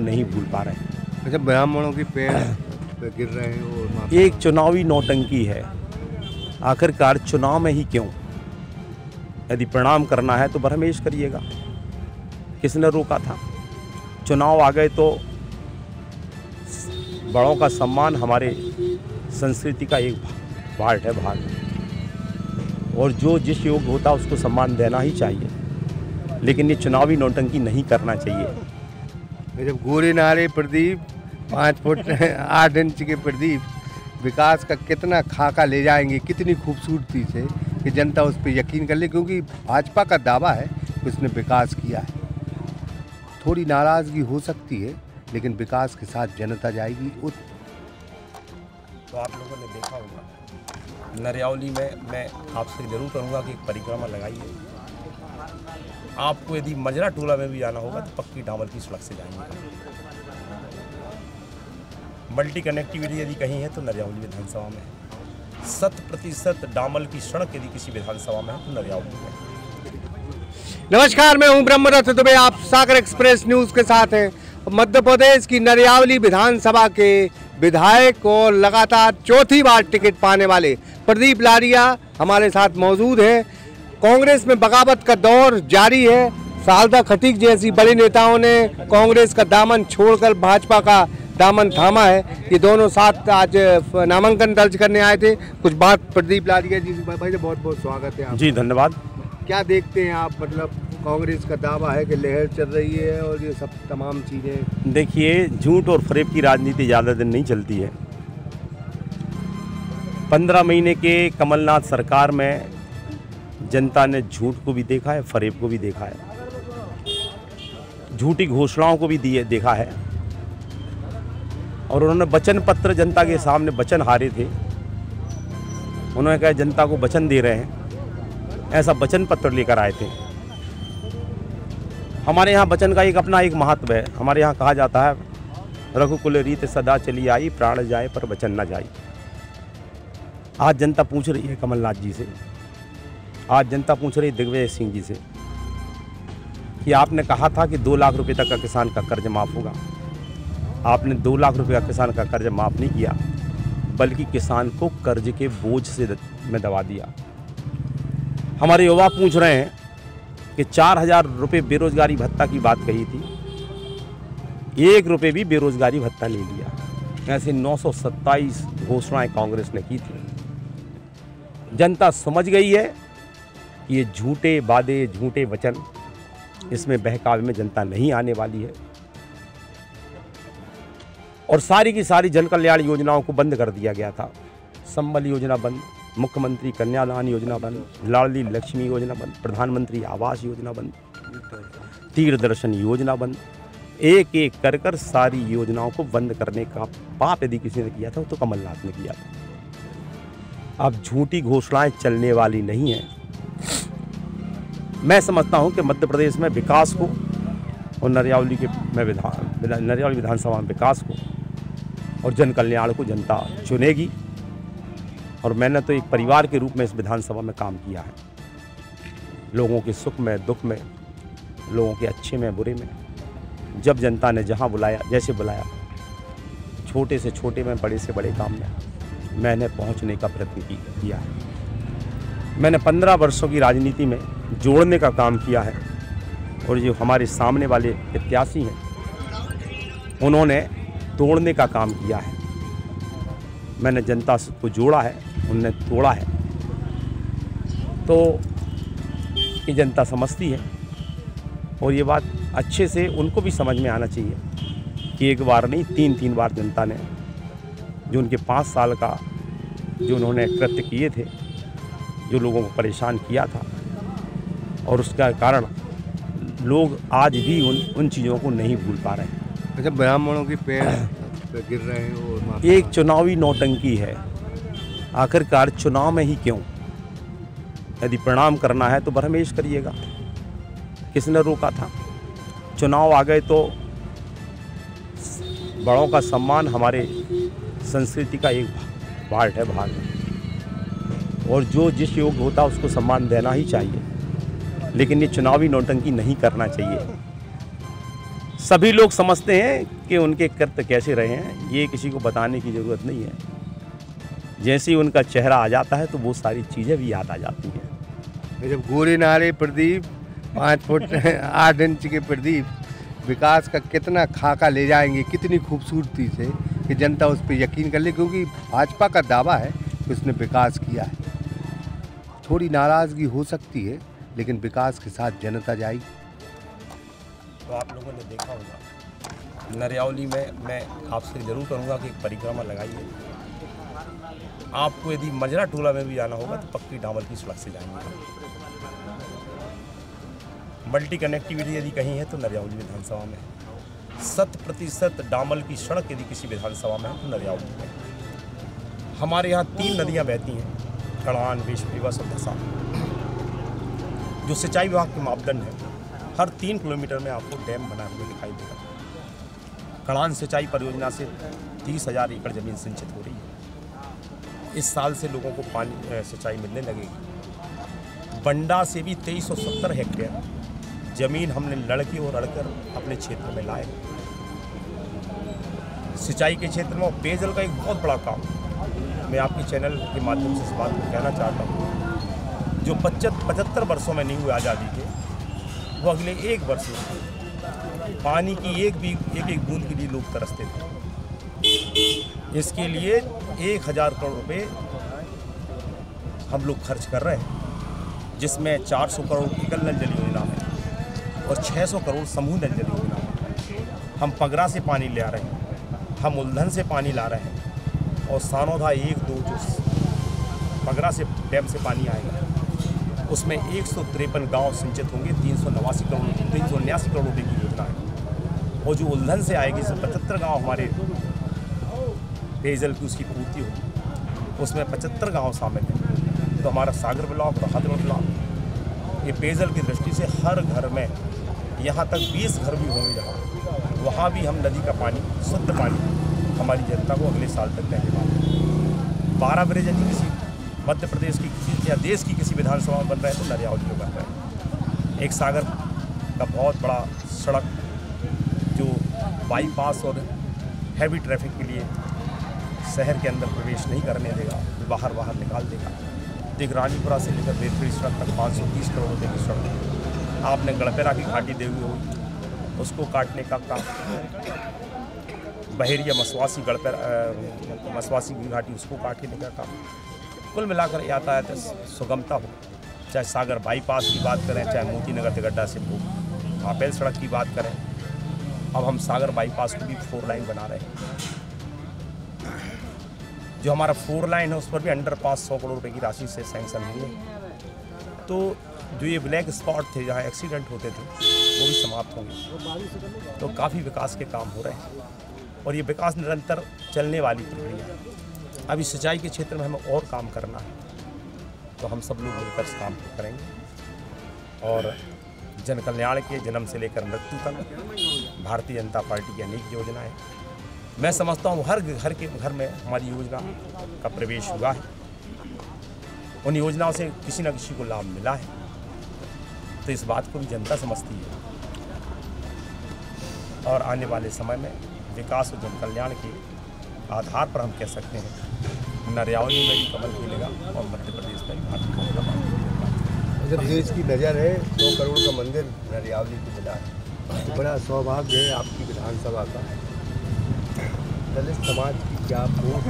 नहीं भूल पा रहे। अच्छा, ब्राह्मणों की पैर पे गिर रहे हैं और एक चुनावी नौटंकी है। आखिरकार चुनाव में ही क्यों? यदि प्रणाम करना है तो बरहमेश करिएगा। किसने रोका था? चुनाव आ गए तो बड़ों का सम्मान हमारे संस्कृति का एक पार्ट है, भाग। और जो जिस योग्य होता है उसको सम्मान देना ही चाहिए, लेकिन ये चुनावी नौटंकी नहीं करना चाहिए। जब गोरे नारे प्रदीप 5 फुट 8 इंच के प्रदीप विकास का कितना खाका ले जाएंगे, कितनी खूबसूरती से कि जनता उस पर यकीन कर ले, क्योंकि भाजपा का दावा है कि उसने विकास किया है। थोड़ी नाराज़गी हो सकती है, लेकिन विकास के साथ जनता जाएगी। तो आप लोगों ने देखा होगा नरियावली में मैं आपसे जरूर करूँगा कि एक परिक्रमा लगाइए। आपको यदि मजरा टोला में भी जाना होगा तो पक्की डामर की सड़क से जाएंगे। मल्टी कनेक्टिविटी यदि कहीं है तो नरियावली विधानसभा में है। 100% डामर की सड़क यदि किसी विधानसभा में है तो नरियावली में है। नमस्कार, मैं हूं ब्रह्मदत्त दुबे। आप सागर एक्सप्रेस न्यूज़ के साथ हैं। मध्य प्रदेश की नरियावली विधानसभा के विधायक और लगातार चौथी बार टिकट पाने वाले प्रदीप लारिया हमारे साथ मौजूद हैं। कांग्रेस में बगावत का दौर जारी है। सालदा खटीक जैसी बड़े नेताओं ने कांग्रेस का दामन छोड़कर भाजपा का दामन थामा है। ये दोनों साथ आज नामांकन दर्ज करने आए थे। कुछ बात प्रदीप लारिया जी से। भाई बहुत बहुत स्वागत है आप। जी धन्यवाद। क्या देखते हैं आप, मतलब कांग्रेस का दावा है कि लहर चल रही है और ये सब तमाम चीज़ें? देखिए, झूठ और फरेब की राजनीति ज़्यादा दिन नहीं चलती है। 15 महीने के कमलनाथ सरकार में जनता ने झूठ को भी देखा है, फरेब को भी देखा है, झूठी घोषणाओं को भी देखा है। और उन्होंने वचन पत्र जनता के सामने वचन हारे थे। उन्होंने कहा जनता को वचन दे रहे हैं, ऐसा वचन पत्र लेकर आए थे। हमारे यहाँ वचन का एक अपना एक महत्व है। हमारे यहाँ कहा जाता है रघुकुल रीत सदा चली आई, प्राण जाए पर वचन न जाए। आज जनता पूछ रही है कमलनाथ जी से, आज जनता पूछ रही है दिग्विजय सिंह जी से कि आपने कहा था कि 2 लाख रुपए तक का किसान का कर्ज माफ़ होगा। आपने 2 लाख रुपए का किसान का कर्ज माफ़ नहीं किया, बल्कि किसान को कर्ज के बोझ से में दबा दिया। हमारे युवा पूछ रहे हैं कि 4000 रुपये बेरोजगारी भत्ता की बात कही थी, 1 रुपये भी बेरोजगारी भत्ता नहीं दिया। ऐसे 927 घोषणाएं कांग्रेस ने की थी। जनता समझ गई है कि ये झूठे वादे, झूठे वचन, इसमें बहकावे में जनता नहीं आने वाली है। और सारी की सारी जन कल्याण योजनाओं को बंद कर दिया गया था। संबल योजना बंद, मुख्यमंत्री कन्यादान योजना बंद, लाडली लक्ष्मी योजना बंद, प्रधानमंत्री आवास योजना बंद, तीर्थदर्शन योजना बंद। एक एक कर कर सारी योजनाओं को बंद करने का पाप यदि किसी ने किया था तो कमलनाथ ने किया था। अब झूठी घोषणाएं चलने वाली नहीं है। मैं समझता हूं कि मध्य प्रदेश में विकास को और नरियावली विधानसभा में विकास को और जन कल्याण को जनता चुनेगी। और मैंने तो एक परिवार के रूप में इस विधानसभा में काम किया है। लोगों के सुख में, दुख में, लोगों के अच्छे में, बुरे में, जब जनता ने जहां बुलाया, जैसे बुलाया, छोटे से छोटे में, बड़े से बड़े काम में मैंने पहुंचने का प्रयत्न किया है। मैंने 15 वर्षों की राजनीति में जोड़ने का काम किया है। और जो हमारे सामने वाले प्रत्याशी हैं, उन्होंने तोड़ने का काम किया है। मैंने जनता को जोड़ा है, उन्होंने तोड़ा है। तो ये जनता समझती है। और ये बात अच्छे से उनको भी समझ में आना चाहिए कि एक बार नहीं, 3 बार जनता ने जो उनके 5 साल का जो उन्होंने कृत्य किए थे, जो लोगों को परेशान किया था, और उसका कारण लोग आज भी उन चीज़ों को नहीं भूल पा रहे हैं। अच्छा, ब्राह्मणों की पैर पे गिर रहे हैं और एक चुनावी नौटंकी है। आखिरकार चुनाव में ही क्यों? यदि प्रणाम करना है तो बरहमेश करिएगा। किसने रोका था? चुनाव आ गए तो बड़ों का सम्मान हमारे संस्कृति का एक पार्ट है, भाग। और जो जिस योग्य होता है उसको सम्मान देना ही चाहिए, लेकिन ये चुनावी नौटंकी नहीं करना चाहिए। सभी लोग समझते हैं कि उनके कृत्य कैसे रहे हैं, ये किसी को बताने की ज़रूरत नहीं है। जैसे ही उनका चेहरा आ जाता है तो वो सारी चीज़ें भी याद आ जाती हैं। जब गोरे नारे प्रदीप 5 फुट 8 इंच के प्रदीप विकास का कितना खाका ले जाएंगे, कितनी खूबसूरती से कि जनता उस पर यकीन कर ले, क्योंकि भाजपा का दावा है कि उसने विकास किया है। थोड़ी नाराज़गी हो सकती है, लेकिन विकास के साथ जनता जाएगी। तो आप लोगों ने देखा होगा नरियावली में, मैं आपसे ज़रूर करूँगा कि एक परिक्रमा लगाइए। आपको यदि मजरा टोला में भी जाना होगा तो पक्की डामर की सड़क से जाएंगे। मल्टी कनेक्टिविटी यदि कहीं है तो नरियावली विधानसभा में है। 100% डामर की सड़क यदि किसी विधानसभा में है तो नरियावली में। हमारे यहाँ 3 नदियाँ बहती हैं, कड़ान, बेवस और धसा, जो सिंचाई विभाग के मापदंड है। हर 3 किलोमीटर में आपको डैम बना हुए दिखाई देगा। कड़ान सिंचाई परियोजना से 30,000 एकड़ ज़मीन सिंचित हो रही है। इस साल से लोगों को पानी सिंचाई मिलने लगेगी। बंडा से भी 2370 हेक्टेयर ज़मीन हमने लड़के और अड़कर अपने क्षेत्र में लाए। सिंचाई के क्षेत्र में और पेयजल का एक बहुत बड़ा काम मैं आपके चैनल के माध्यम से इस बात को कहना चाहता हूँ। जो 75 वर्षों में नहीं हुए आज़ादी के, वो अगले 1 वर्ष में पानी की एक बूंद के लिए लोग तरसते थे। इसके लिए 1000 करोड़ रुपए हम लोग खर्च कर रहे हैं, जिसमें 400 करोड़ एकल नल जल योजना है और 600 करोड़ समूह नल जल योजना है। हम पगरा से पानी ले आ रहे हैं, हम उल्धन से पानी ला रहे हैं और सानोधा 1-2 जो पगरा से डैम से पानी आएगा, उसमें 153 गांव सिंचित होंगे। 389 करोड़ रुपये की योजना है। और जो उल्धन से आएगी, 75 गाँव हमारे पेयजल की उसकी पूर्ति होगी, उसमें 75 गांव शामिल हैं। तो हमारा सागर ब्लॉक और हदर ब्लॉक, ये पेयजल की दृष्टि से हर घर में, यहाँ तक 20 घर भी होंगे जहाँ, वहाँ भी हम नदी का पानी, शुद्ध पानी हमारी जनता को अगले साल तक देने वाले। 12 ब्रिज यदि किसी मध्य प्रदेश की किसी या देश की किसी विधानसभा में बन रहे हैं तो नरियावली में बन रहे हैं। एक सागर का बहुत बड़ा सड़क जो बाईपास और हैवी ट्रैफिक के लिए शहर के अंदर प्रवेश नहीं करने देगा, बाहर निकाल देगा। देख रानीपुरा से लेकर बेतपुरी सड़क तक 530 करोड़ रुपये की सड़क। आपने गड़पेरा की घाटी देखी होगी, उसको काटने का काम, बहेरिया मसवासी की घाटी, उसको काटने का काम। कुल मिलाकर यातायात सुगमता हो, चाहे सागर बाईपास की बात करें, चाहे मोती नगर तिगड्डा से आपेल सड़क की बात करें। अब हम सागर बाईपास को भी 4 लाइन बना रहे हैं। जो हमारा 4 लाइन है उस पर भी अंडरपास 100 करोड़ रुपए की राशि से सैंक्शन हुए। तो जो ये ब्लैक स्पॉट थे जहाँ एक्सीडेंट होते थे वो भी समाप्त होंगे। तो काफ़ी विकास के काम हो रहे हैं और ये विकास निरंतर चलने वाली प्रक्रिया है। अभी सिंचाई के क्षेत्र में हमें और काम करना है, तो हम सब लोग मिलकर इस काम को करेंगे। और जन कल्याण के जन्म से लेकर मृत्यु तक भारतीय जनता पार्टी की अनेक योजनाएं, मैं समझता हूँ हर घर में हमारी योजना का प्रवेश हुआ है। उन योजनाओं से किसी न किसी को लाभ मिला है, तो इस बात को भी जनता समझती है। और आने वाले समय में विकास और जन कल्याण के आधार पर हम कह सकते हैं नरियावली में भी कमल खिलेगा और मध्य प्रदेश में भी भारतीय जनता पार्टी। जब देश की नज़र है 100 करोड़ का मंदिर नरियावली को मिला है, तो बड़ा सौभाग्य है आपकी विधानसभा का। दलित समाज की क्या वोट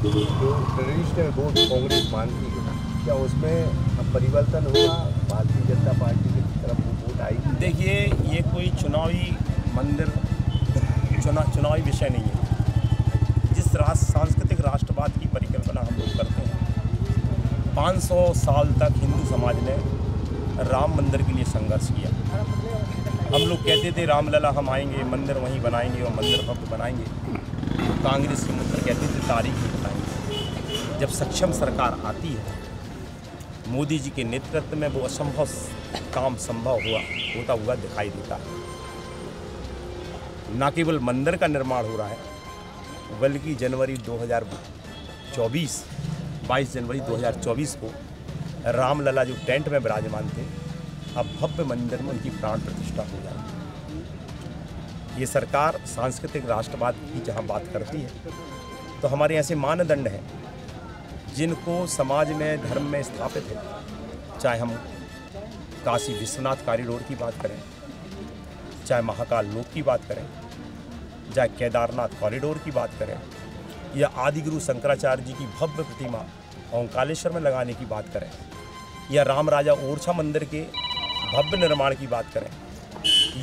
जो ट्रेडिशनल वोट कांग्रेस मानती है, क्या उसमें अब परिवर्तन होगा? भारतीय जनता पार्टी की तरफ वो वोट आएगी? देखिए, ये कोई चुनावी मंदिर चुनावी विषय नहीं है। जिस सांस्कृतिक राष्ट्रवाद की परिकल्पना हम लोग करते हैं, 500 साल तक हिंदू समाज ने राम मंदिर के लिए संघर्ष किया। हम लोग कहते थे रामलला हम आएंगे, मंदिर वहीं बनाएंगे और मंदिर भव्य बनाएंगे। कांग्रेस के मित्र कहते थे तारीख ही बताएंगे। जब सक्षम सरकार आती है, मोदी जी के नेतृत्व में, वो असंभव काम संभव होता हुआ दिखाई देता है। न केवल मंदिर का निर्माण हो रहा है, बल्कि 22 जनवरी 2024 को रामलला जो टेंट में विराजमान थे, अब भव्य मंदिर में उनकी प्राण प्रतिष्ठा हो जाएगी। ये सरकार सांस्कृतिक राष्ट्रवाद की जहाँ बात करती है तो हमारे ऐसे मानदंड हैं जिनको समाज में धर्म में स्थापित है, चाहे हम काशी विश्वनाथ कॉरिडोर की बात करें, चाहे महाकाल लोक की बात करें, चाहे केदारनाथ कॉरिडोर की बात करें, या आदिगुरु शंकराचार्य जी की भव्य प्रतिमा ओंकारेश्वर में लगाने की बात करें, या राम राजा ओरछा मंदिर के भव्य निर्माण की बात करें,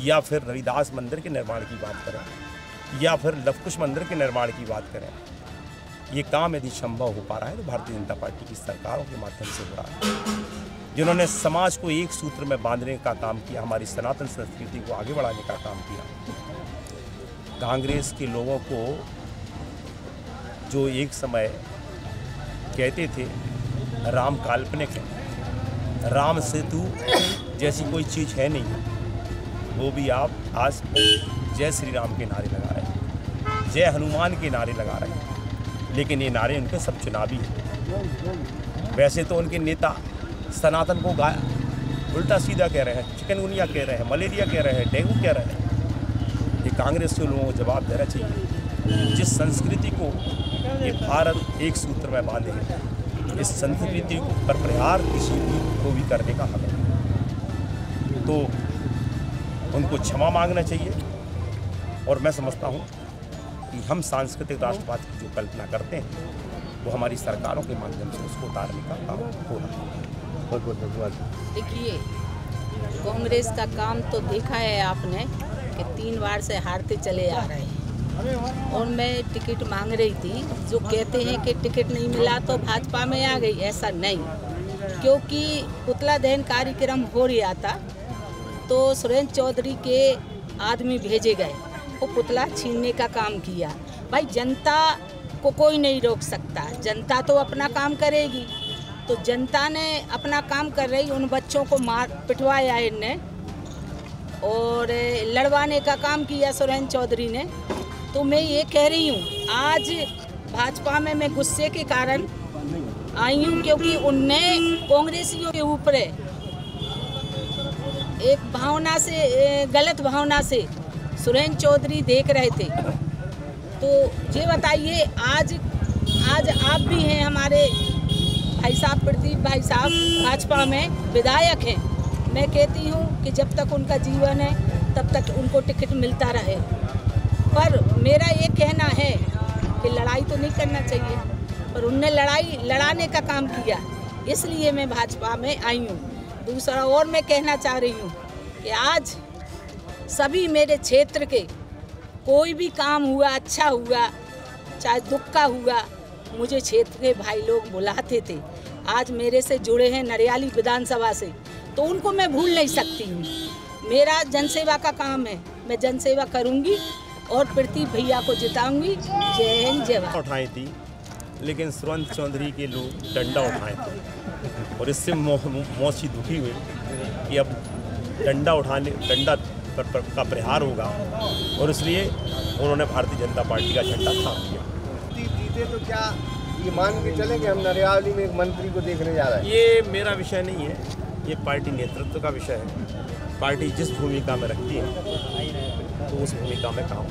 या फिर रविदास मंदिर के निर्माण की बात करें, या फिर लवकुश मंदिर के निर्माण की बात करें, ये काम यदि संभव हो पा रहा है तो भारतीय जनता पार्टी की सरकारों के माध्यम से हो रहा है, जिन्होंने समाज को एक सूत्र में बांधने का काम किया, हमारी सनातन संस्कृति को आगे बढ़ाने का काम किया। कांग्रेस के लोगों को जो एक समय कहते थे राम काल्पनिक है, राम सेतु जैसी कोई चीज़ है नहीं, वो भी आप आज जय श्री राम के नारे लगा रहे हैं, जय हनुमान के नारे लगा रहे हैं, लेकिन ये नारे उनके सब चुनावी हैं। वैसे तो उनके नेता सनातन को उल्टा सीधा कह रहे हैं, चिकनगुनिया कह रहे हैं, मलेरिया कह रहे हैं, डेंगू कह रहे हैं। ये कांग्रेस के लोगों को जवाब देना चाहिए। जिस संस्कृति को ये भारत एक सूत्र में बांधे हैं, इस संस्कृति पर प्रहार किसी को भी करने का हक है, तो उनको क्षमा मांगना चाहिए। और मैं समझता हूँ कि हम सांस्कृतिक राष्ट्रवाद की जो कल्पना करते हैं वो हमारी सरकारों के माध्यम से उसको उतारने का काम हो रहा है। बहुत बहुत धन्यवाद। देखिए, कांग्रेस का काम तो देखा है आपने कि 3 बार से हारते चले आ रहे हैं, और मैं टिकट मांग रही थी। जो कहते हैं कि टिकट नहीं मिला तो भाजपा में आ गई, ऐसा नहीं, क्योंकि पुतला दहन कार्यक्रम हो रहा था तो सुरेंद्र चौधरी के आदमी भेजे गए, वो पुतला छीनने का काम किया। भाई, जनता को कोई नहीं रोक सकता, जनता तो अपना काम करेगी। तो जनता ने अपना काम कर रही, उन बच्चों को मार पिटवाया इनने और लड़वाने का काम किया सुरेंद्र चौधरी ने। तो मैं ये कह रही हूँ, आज भाजपा में मैं गुस्से के कारण आई हूँ, क्योंकि उनने कांग्रेसियों के ऊपर एक भावना से, गलत भावना से सुरेंद्र चौधरी देख रहे थे। तो ये बताइए, आज आप भी हैं, हमारे भाई साहब प्रदीप भाई साहब भाजपा में विधायक हैं। मैं कहती हूँ कि जब तक उनका जीवन है तब तक उनको टिकट मिलता रहे, पर मेरा ये कहना है कि लड़ाई तो नहीं करना चाहिए, पर उनने लड़ाने का काम किया, इसलिए मैं भाजपा में आई हूँ। दूसरा और मैं कहना चाह रही हूँ कि आज सभी मेरे क्षेत्र के कोई भी काम हुआ, अच्छा हुआ, चाहे दुख का हुआ, मुझे क्षेत्र के भाई लोग बुलाते थे। आज मेरे से जुड़े हैं नरियाली विधानसभा से, तो उनको मैं भूल नहीं सकती हूँ। मेरा जनसेवा का काम है, मैं जनसेवा करूँगी और प्रदीप भैया को जिताऊंगी। जय हिंद, जय भारत। उठाई थी, लेकिन सुरेंद्र चौधरी के लोग डंडा उठाए थे, और इससे मौसी दुखी हुई कि अब डंडा का प्रहार होगा, और इसलिए उन्होंने भारतीय जनता पार्टी का झंडा थाम दिया। जीते तो क्या ये मान के चले कि हम नरियावली में एक मंत्री को देखने जा रहे हैं? ये मेरा विषय नहीं है, ये पार्टी नेतृत्व का विषय है। पार्टी जिस भूमिका में रखती है तो उस भूमिका में काम,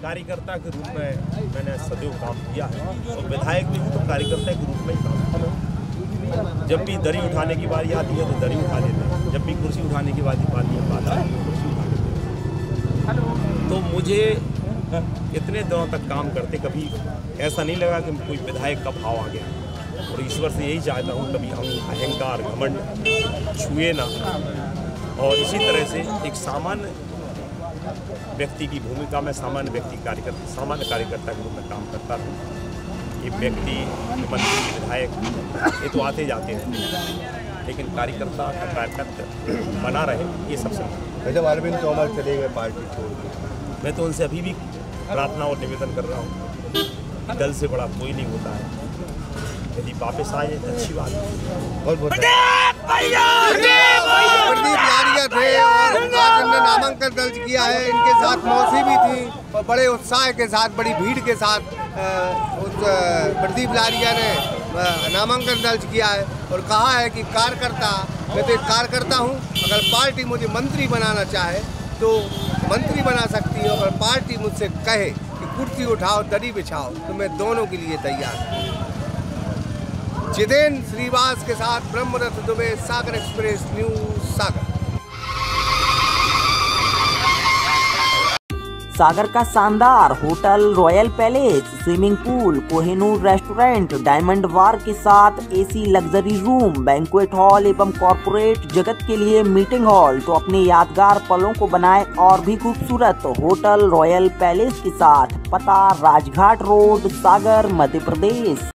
कार्यकर्ता के रूप में मैंने सदैव काम किया है, और विधायक भी हूँ तो कार्यकर्ता के रूप में ही काम किया। जब भी दरी उठाने की बारी आती है तो दरी उठा लेते हैं, जब भी कुर्सी उठाने की बात आती है कुर्सी उठा लेते हैं। तो मुझे इतने दिनों तक काम करते कभी ऐसा नहीं लगा कि कोई विधायक का भाव आ गया, और ईश्वर से यही चाहता हूँ कभी हम अहंकार घमंड छुए ना, और इसी तरह से एक सामान्य व्यक्ति की भूमिका में सामान्य कार्यकर्ता के रूप में काम करता हूँ। ये व्यक्ति, मंत्री, विधायक ये तो आते जाते हैं, लेकिन कार्यकर्ता का कार्यकर्ता बना रहे, ये सबसे। जब अरविंद तोमर चले गए पार्टी छोड़ के, मैं तो उनसे अभी भी प्रार्थना और निवेदन कर रहा हूँ कि दल से बड़ा कोई नहीं होता है, यदि वापस आए तो अच्छी बात है। बहुत बहुत प्रदीप लारिया थे और आज इन्होंने नामांकन दर्ज किया है। इनके साथ मौसी भी थी, और बड़े उत्साह के साथ, बड़ी भीड़ के साथ प्रदीप लारिया ने नामांकन दर्ज किया है, और कहा है कि कार्यकर्ता, मैं तो एक कार्यकर्ता हूँ, अगर पार्टी मुझे मंत्री बनाना चाहे तो मंत्री बना सकती है। अगर पार्टी मुझसे कहे कि कुर्सी उठाओ दरी बिछाओ तो मैं दोनों के लिए तैयार हूँ। जितेंद्र श्रीवास के साथ ब्रह्मरथ दुबे, सागर एक्सप्रेस न्यूज, सागर। सागर का शानदार hotel royal palace, swimming pool, Kohinoor restaurant, diamond bar के साथ AC luxury room, banquet hall एवं कॉर्पोरेट जगत के लिए मीटिंग हॉल। तो अपने यादगार पलों को बनाए और भी खूबसूरत होटल रॉयल पैलेस के साथ। पता राजघाट रोड, सागर, मध्य प्रदेश।